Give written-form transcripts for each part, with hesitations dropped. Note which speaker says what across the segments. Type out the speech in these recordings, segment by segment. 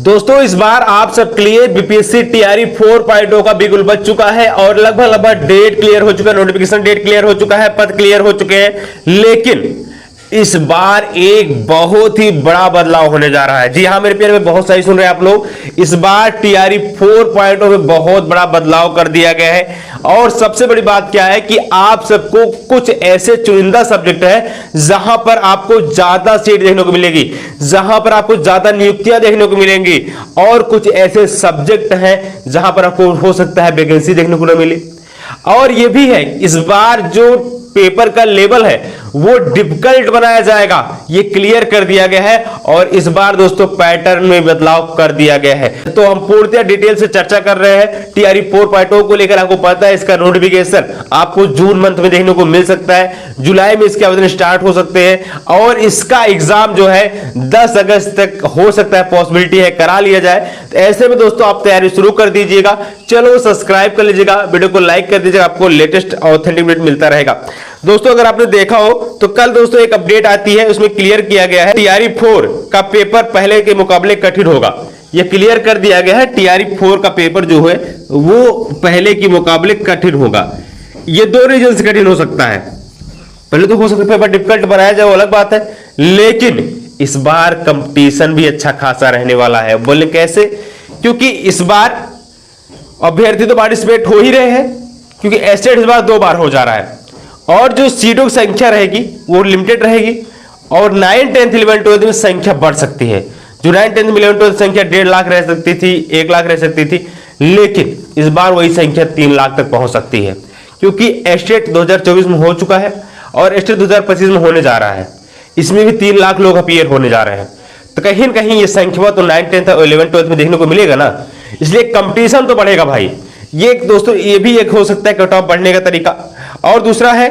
Speaker 1: दोस्तों इस बार आप सब के लिए बीपीएससी टीआरई 4.0 का बिगुल बच चुका है और लगभग डेट क्लियर हो चुका है, नोटिफिकेशन डेट क्लियर हो चुका है, पद क्लियर हो चुके हैं। लेकिन इस बार एक बहुत ही बड़ा बदलाव होने जा रहा है। जी हां मेरे प्यारे में बहुत सही सुन रहे हैं आप लोग। इस बार टीआरई 4.0 में बहुत बड़ा बदलाव कर दिया गया है और सबसे बड़ी बात क्या है कि आप सबको कुछ ऐसे चुनिंदा सब्जेक्ट है जहां पर आपको ज्यादा सीट देखने को मिलेगी, जहां पर आपको ज्यादा नियुक्तियां देखने को मिलेंगी और कुछ ऐसे सब्जेक्ट हैं जहां पर आपको हो सकता है वैकेंसी देखने को न मिले। और यह भी है इस बार जो पेपर का लेवल है वो डिफिकल्ट बनाया जाएगा, ये क्लियर कर दिया गया है। और इस बार दोस्तों पैटर्न में बदलाव कर दिया गया है। तो हम पूर्णतः डिटेल से चर्चा कर रहे हैं टीआरई 4.0 को लेकर। आपको पता है इसका नोटिफिकेशन आपको जून मंथ में देखने को मिल सकता है, जुलाई में इसके आवेदन स्टार्ट हो सकते हैं और इसका एग्जाम जो है 10 अगस्त तक हो सकता है, पॉसिबिलिटी है करा लिया जाए। तो ऐसे में दोस्तों आप तैयारी शुरू कर दीजिएगा। चलो सब्सक्राइब कर लीजिएगा, वीडियो को लाइक कर दीजिएगा, आपको लेटेस्ट ऑथेंटिक अपडेट मिलता रहेगा। दोस्तों अगर आपने देखा हो तो कल दोस्तों एक अपडेट आती है, उसमें क्लियर किया गया है टीआरई 4 का पेपर पहले के मुकाबले कठिन होगा। यह क्लियर कर दिया गया है टीआरई 4 का पेपर जो है वो पहले के मुकाबले कठिन होगा। यह दो रीजन से कठिन हो सकता है। पहले तो हो सकता है पेपर डिफिकल्ट बनाया जाए, वो अलग बात है, लेकिन इस बार कंपटीशन भी अच्छा खासा रहने वाला है। बोले कैसे? क्योंकि इस बार अभ्यर्थी तो पार्टिसिपेट हो ही रहे हैं, क्योंकि एस्टेट इस बार 2 बार हो जा रहा है और जो सीटों की संख्या रहेगी वो लिमिटेड रहेगी और 9, 10, 11, 12 में संख्या बढ़ सकती है। जो 9, 10, 11, 12 संख्या 1.5 लाख रह सकती थी, 1 लाख रह सकती थी, लेकिन इस बार वही संख्या 3 लाख तक पहुंच सकती है, क्योंकि एस्टेट 2024 में हो चुका है और एस्टेट 2025 में होने जा रहा है। इसमें भी 3 लाख लोग अपीयर होने जा रहे हैं। तो कहीं ना कहीं ये संख्या तो 9, 10 और 11, 12 में देखने को मिलेगा ना, इसलिए कंपटीशन तो बढ़ेगा भाई। ये दोस्तों ये भी एक हो सकता है कट ऑफ बढ़ने का तरीका। और दूसरा है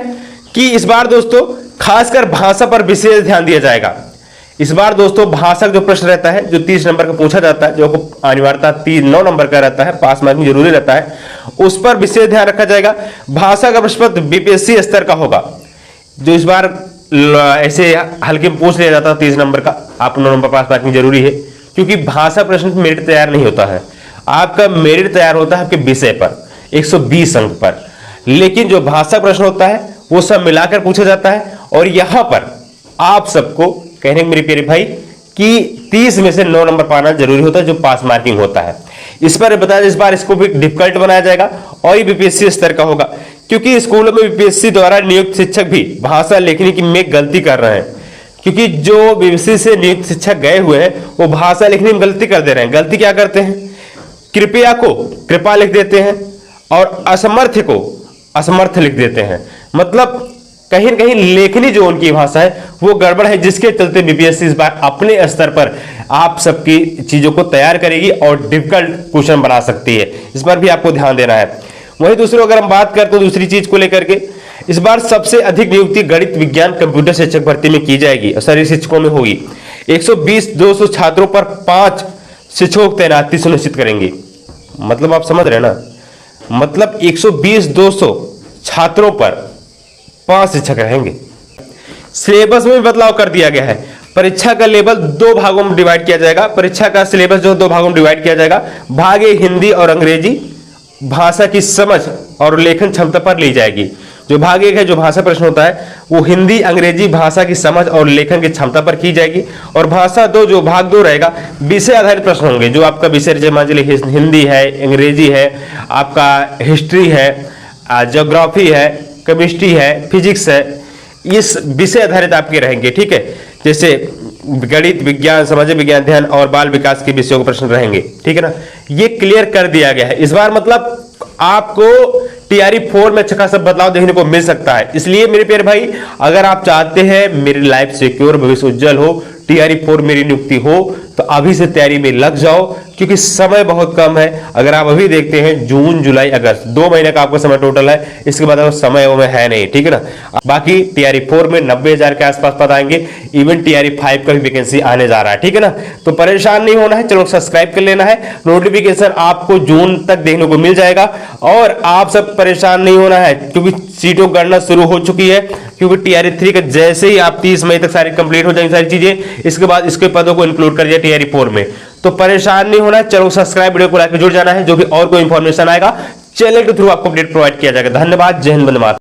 Speaker 1: कि इस बार दोस्तों खासकर भाषा पर विशेष ध्यान दिया जाएगा। इस बार दोस्तों भाषा जो प्रश्न रहता है जो 30 नंबर का पूछा जाता है, जो अनिवार्यता 9 नंबर का रहता है, पास मार्किंग जरूरी रहता है, उस पर विशेष ध्यान रखा जाएगा। भाषा का प्रश्न पत्र बीपीएससी स्तर का होगा। जो इस बार ऐसे हल्के में पूछ लिया जाता है 30 नंबर का, आप 9 नंबर पास मार्किंग जरूरी है, क्योंकि भाषा प्रश्न मेरिट तैयार नहीं होता है। आपका मेरिट तैयार होता है आपके विषय पर 120 अंक पर, लेकिन जो भाषा प्रश्न होता है वो सब मिलाकर पूछा जाता है। और यहां पर आप सबको कहने मेरे प्यारे भाई कि 30 में से 9 नंबर पाना जरूरी होता है, जो पास मार्किंग होता है। इस पर बताया इस बार इसको भी डिफिकल्ट बनाया जाएगा और ये बीपीएससी स्तर का होगा, क्योंकि स्कूलों में बीपीएससी द्वारा नियुक्त शिक्षक भी भाषा लेखनी की में गलती कर रहे हैं। क्योंकि जो बीपीएससी से नियुक्त शिक्षक गए हुए हैं वो भाषा लिखने में गलती कर दे रहे हैं। गलती क्या करते हैं? कृपया को कृपा लिख देते हैं और असमर्थ को असमर्थ लिख देते हैं। मतलब कहीं न कहीं लेखनी जो उनकी भाषा है वो गड़बड़ है, जिसके चलते बीपीएससी इस बार अपने स्तर पर आप सबकी चीजों को तैयार करेगी और डिफिकल्ट क्वेश्चन बना सकती है। इस पर भी आपको ध्यान देना है। वहीं दूसरी अगर हम बात करते हैं दूसरी चीज को लेकर के, इस बार सबसे अधिक नियुक्ति गणित, विज्ञान, कंप्यूटर शिक्षक भर्ती में की जाएगी और शरीर शिक्षकों में होगी। 120-200 छात्रों पर 5 शिक्षकों की तैनाती सुनिश्चित करेंगे। मतलब आप समझ रहे हैं ना, मतलब 120-200 छात्रों पर 5 शिक्षक रहेंगे। सिलेबस में बदलाव कर दिया गया है। परीक्षा का लेवल 2 भागों में डिवाइड किया जाएगा। परीक्षा का सिलेबस जो 2 भागों में डिवाइड किया जाएगा। भाग ए हिंदी और अंग्रेजी भाषा की समझ और लेखन क्षमता पर ली जाएगी। जो भाग 1 है जो भाषा प्रश्न होता है वो हिंदी अंग्रेजी भाषा की समझ और लेखन की क्षमता पर की जाएगी। और भाषा 2 जो भाग 2 रहेगा विषय आधारित प्रश्न होंगे। जो आपका विषय मान लीजिए हिंदी है, अंग्रेजी है, आपका हिस्ट्री है, ज्योग्राफी है, केमिस्ट्री है, फिजिक्स है, इस विषय आधारित आपके रहेंगे। ठीक है, जैसे गणित, विज्ञान, सामाजिक विज्ञान, ध्यान और बाल विकास के विषयों के प्रश्न रहेंगे। ठीक है ना, ये क्लियर कर दिया गया है। इस बार मतलब आपको टीआरई 4 में अच्छा खासा बदलाव देखने को मिल सकता है। इसलिए मेरे प्यारे भाई अगर आप चाहते हैं मेरी लाइफ सिक्योर, भविष्य उज्जवल हो, टीआरई 4 मेरी नियुक्ति हो, तो अभी से तैयारी में लग जाओ, क्योंकि समय बहुत कम है। अगर आप अभी देखते हैं जून, जुलाई, अगस्त 2 महीने का आपका समय टोटल है, इसके बाद समय वो में है नहीं। ठीक है ना, बाकी टीआरई 4 में 90,000 के आसपास पद आएंगे। इवन टीआरई 5 का भी वैकेंसी आने जा रहा है। ठीक है ना, तो परेशान नहीं होना है। चलो सब्सक्राइब कर लेना है, नोटिफिकेशन आपको जून तक देखने को मिल जाएगा। और आप सब परेशान नहीं होना है, क्योंकि सीटों गणना शुरू हो चुकी है। क्योंकि टीआरई 3 का जैसे ही आप 30 मई तक सारी कंप्लीट हो जाएंगी सारी चीजें, इसके बाद इसके पदों को इंक्लूड कर दिया टीआरई 4 में। तो तो परेशान नहीं होना है, चलो सब्सक्राइब, वीडियो को लाइक जुड़ जाना है, जो भी और कोई इंफॉर्मेशन आएगा चैनल के थ्रू आपको अपडेट प्रोवाइड किया जाएगा। धन्यवाद, जय हिंद, वंदे मातरम।